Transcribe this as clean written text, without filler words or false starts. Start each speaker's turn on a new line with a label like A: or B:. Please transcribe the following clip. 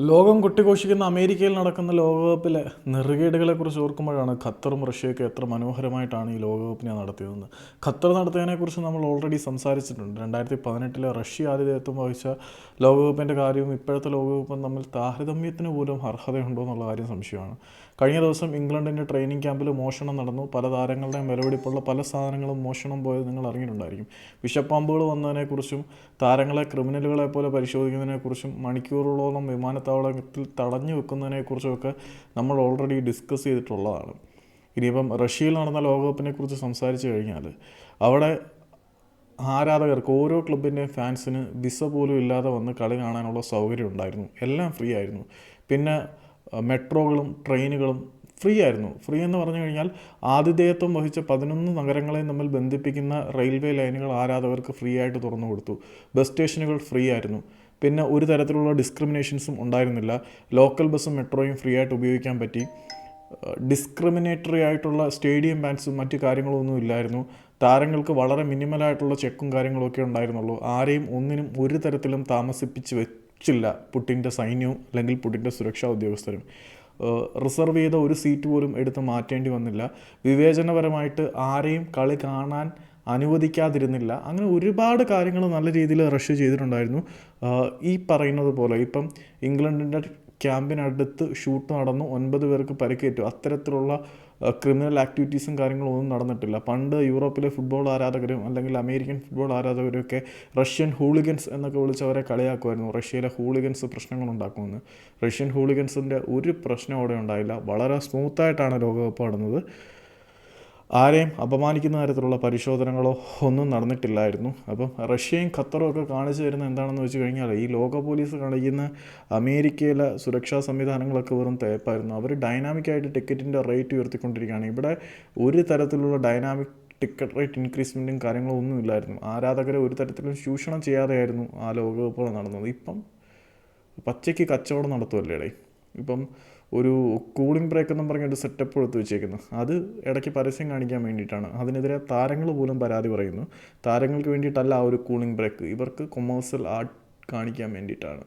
A: ലോകം കൊട്ടിഘോഷിക്കുന്ന അമേരിക്കയിൽ നടക്കുന്ന ലോകകപ്പിലെ നെറുകേടുകളെക്കുറിച്ച് ഓർക്കുമ്പോഴാണ് ഖത്തറും റഷ്യയൊക്കെ എത്ര മനോഹരമായിട്ടാണ് ഈ ലോകകപ്പിനെ നടത്തിയതെന്ന്. ഖത്തർ നടത്തിയതിനെക്കുറിച്ച് നമ്മൾ ഓൾറെഡി സംസാരിച്ചിട്ടുണ്ട്. 2018 റഷ്യ ആതിഥേയത്വം വഹിച്ച ലോകകപ്പിൻ്റെ കാര്യവും ഇപ്പോഴത്തെ ലോകകപ്പും തമ്മിൽ താരതമ്യത്തിന് പോലും അർഹതയുണ്ടോ എന്നുള്ള കാര്യം സംശയമാണ്. കഴിഞ്ഞ ദിവസം ഇംഗ്ലണ്ടിൻ്റെ ട്രെയിനിങ് ക്യാമ്പിൽ മോഷണം നടന്നു. പല താരങ്ങളുടെയും വിലപിടിപ്പുള്ള പല സാധനങ്ങളും മോഷണം പോയത് നിങ്ങൾ അറിഞ്ഞിട്ടുണ്ടായിരിക്കും. വിഷപ്പാമ്പുകൾ വന്നതിനെക്കുറിച്ചും താരങ്ങളെ ക്രിമിനലുകളെ പോലെ പരിശോധിക്കുന്നതിനെക്കുറിച്ചും മണിക്കൂറുകളോളം വിമാനത്താവളത്തിൽ തടഞ്ഞു വെക്കുന്നതിനെക്കുറിച്ചുമൊക്കെ നമ്മൾ ഓൾറെഡി ഡിസ്കസ് ചെയ്തിട്ടുള്ളതാണ്. ഇനിയിപ്പം റഷ്യയിൽ നടന്ന ലോകകപ്പിനെക്കുറിച്ച് സംസാരിച്ചു കഴിഞ്ഞാൽ അവിടെ ആരാധകർക്ക് ഓരോ ക്ലബിൻ്റെയും ഫാൻസിന് വിസ പോലും ഇല്ലാതെ വന്ന് കളി കാണാനുള്ള സൗകര്യം ഉണ്ടായിരുന്നു. എല്ലാം ഫ്രീ ആയിരുന്നു. പിന്നെ മെട്രോകളും ട്രെയിനുകളും ഫ്രീ ആയിരുന്നു. ഫ്രീ എന്ന് പറഞ്ഞു കഴിഞ്ഞാൽ ആതിഥേയത്വം വഹിച്ച 11 നഗരങ്ങളെയും തമ്മിൽ ബന്ധിപ്പിക്കുന്ന റെയിൽവേ ലൈനുകൾ ആരാധകർക്ക് ഫ്രീ ആയിട്ട് തുറന്നു കൊടുത്തു. ബസ് സ്റ്റേഷനുകൾ ഫ്രീ ആയിരുന്നു. പിന്നെ ഒരു തരത്തിലുള്ള ഡിസ്ക്രിമിനേഷൻസും ഉണ്ടായിരുന്നില്ല. ലോക്കൽ ബസ്സും മെട്രോയും ഫ്രീ ആയിട്ട് ഉപയോഗിക്കാൻ പറ്റി. ഡിസ്ക്രിമിനേറ്ററി ആയിട്ടുള്ള സ്റ്റേഡിയം ബാൻസും മറ്റു കാര്യങ്ങളൊന്നും ഇല്ലായിരുന്നു. താരങ്ങൾക്ക് വളരെ മിനിമലായിട്ടുള്ള ചെക്കും കാര്യങ്ങളൊക്കെ ഉണ്ടായിരുന്നുള്ളൂ. ആരെയും ഒന്നിനും ഒരു തരത്തിലും താമസിപ്പിച്ച് വെച്ചില്ല പുടിൻ്റെ സൈന്യവും അല്ലെങ്കിൽ പുടിൻ്റെ സുരക്ഷാ ഉദ്യോഗസ്ഥരും. റിസർവ് ചെയ്ത ഒരു സീറ്റ് പോലും എടുത്ത് മാറ്റേണ്ടി വന്നില്ല. വിവേചനപരമായിട്ട് ആരെയും കളി കാണാൻ അനുവദിക്കാതിരുന്നില്ല. അങ്ങനെ ഒരുപാട് കാര്യങ്ങൾ നല്ല രീതിയിൽ റഷ്യ ചെയ്തിട്ടുണ്ടായിരുന്നു. ഈ പറയുന്നത് പോലെ ഇപ്പം ഇംഗ്ലണ്ടിൻ്റെ ക്യാമ്പിനടുത്ത് ഷൂട്ട് നടന്നു, 9 പേർക്ക് പരിക്കേറ്റു. അത്തരത്തിലുള്ള ക്രിമിനൽ ആക്ടിവിറ്റീസും കാര്യങ്ങളും ഒന്നും നടന്നിട്ടില്ല. പണ്ട് യൂറോപ്പിലെ ഫുട്ബോൾ ആരാധകരും അല്ലെങ്കിൽ അമേരിക്കൻ ഫുട്ബോൾ ആരാധകരൊക്കെ റഷ്യൻ ഹൂളിഗൻസ് എന്നൊക്കെ വിളിച്ചവരെ കളിയാക്കുമായിരുന്നു. റഷ്യയിലെ ഹൂളിഗൻസ് പ്രശ്നങ്ങളുണ്ടാക്കുമെന്ന്. റഷ്യൻ ഹൂളിഗൻസിൻ്റെ ഒരു പ്രശ്നം അവിടെ ഉണ്ടായില്ല. വളരെ സ്മൂത്തായിട്ടാണ് ലോകകപ്പ് നടന്നത്. ആരെയും അപമാനിക്കുന്ന തരത്തിലുള്ള പരിശോധനകളോ ഒന്നും നടന്നിട്ടില്ലായിരുന്നു. അപ്പം റഷ്യയും ഖത്തറും ഒക്കെ കാണിച്ചു തരുന്ന എന്താണെന്ന് വെച്ച് കഴിഞ്ഞാൽ ഈ ലോക പോലീസ് കാണിക്കുന്ന അമേരിക്കയിലെ സുരക്ഷാ സംവിധാനങ്ങളൊക്കെ വെറും തേപ്പായിരുന്നു. അവർ ഡൈനാമിക്കായിട്ട് ടിക്കറ്റിൻ്റെ റേറ്റ് ഉയർത്തിക്കൊണ്ടിരിക്കുകയാണ്. ഇവിടെ ഒരു തരത്തിലുള്ള ഡൈനാമിക് ടിക്കറ്റ് റേറ്റ് ഇൻക്രീസ്മെൻറ്റും കാര്യങ്ങളും ഒന്നും ഇല്ലായിരുന്നു. ആരാധകരെ ഒരു തരത്തിലും ചൂഷണം ചെയ്യാതെയായിരുന്നു ആ ലോകകപ്പുകൾ നടന്നത്. ഇപ്പം പച്ചയ്ക്ക് കച്ചവടം നടത്തുമല്ലേ. ഇപ്പം ഒരു കൂളിംഗ് ബ്രേക്ക് എന്നും പറഞ്ഞൊരു സെറ്റപ്പ് എടുത്ത് വെച്ചേക്കുന്നു. അത് ഇടയ്ക്ക് പരസ്യം കാണിക്കാൻ വേണ്ടിയിട്ടാണ്. അതിനെതിരെ താരങ്ങൾ പോലും പരാതി പറയുന്നു. താരങ്ങൾക്ക് വേണ്ടിയിട്ടല്ല ആ ഒരു കൂളിംഗ് ബ്രേക്ക്, ഇവർക്ക് കൊമേഴ്സ്യൽ ആർട്ട് കാണിക്കാൻ വേണ്ടിയിട്ടാണ്.